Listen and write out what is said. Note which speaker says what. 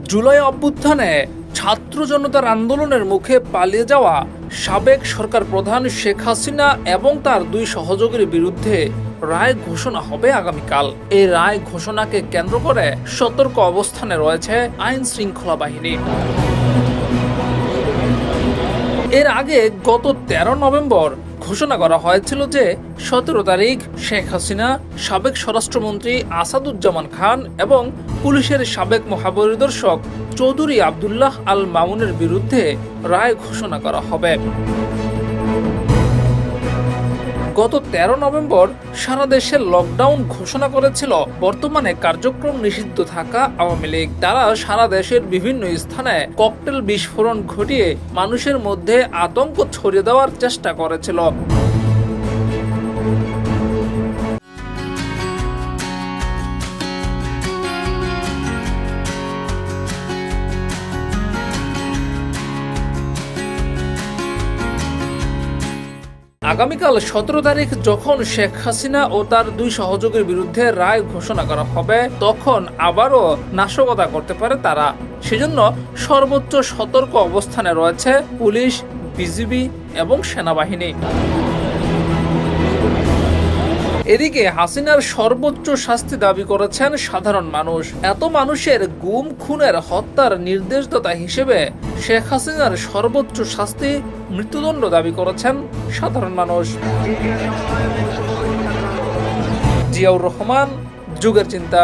Speaker 1: জুলাই অভ্যুত্থানে ছাত্র জনতার আন্দোলনের মুখে পালিয়ে যাওয়া সাবেক সরকার প্রধান শেখ হাসিনা এবং তার দুই সহযোগীর বিরুদ্ধে রায় ঘোষণা হবে আগামীকাল। এই রায় ঘোষণাকে কেন্দ্র করে সতর্ক অবস্থানে রয়েছে আইন শৃঙ্খলা বাহিনী। এর আগে গত 13 নভেম্বর ঘোষণা করা হয়েছিল যে 17 তারিখ শেখ হাসিনা, সাবেক স্বরাষ্ট্রমন্ত্রী আসাদুজ্জামান খান এবং পুলিশের সাবেক মহাপরিদর্শক চৌধুরী আবদুল্লাহ আল মামুনের বিরুদ্ধে রায় ঘোষণা করা হবে। গত 13 নভেম্বর সারা দেশে লকডাউন ঘোষণা করেছিল বর্তমানে কার্যক্রম নিষিদ্ধ থাকা আওয়ামী লীগ। তারা সারা দেশের বিভিন্ন স্থানে ককটেল বিস্ফোরণ ঘটিয়ে মানুষের মধ্যে আতঙ্ক ছড়িয়ে দেওয়ার চেষ্টা করেছিল। আগামীকাল 17 তারিখ যখন শেখ হাসিনা ও তার দুই সহযোগীর বিরুদ্ধে রায় ঘোষণা করা হবে, তখন আবারও নাশকতা করতে পারে তারা। সেজন্য সর্বোচ্চ সতর্ক অবস্থানে রয়েছে পুলিশ, বিজিবি এবং সেনাবাহিনী। এদিকে হাসিনার সর্বোচ্চ শাস্তি দাবি করেছেন সাধারণ মানুষ। এত মানুষের গুম, খুনের, হত্যার নির্দেশদাতা হিসেবে শেখ হাসিনার সর্বোচ্চ শাস্তি মৃত্যুদণ্ড দাবি করেছেন সাধারণ মানুষ। জিয়াউর রহমান, যুগের চিন্তা।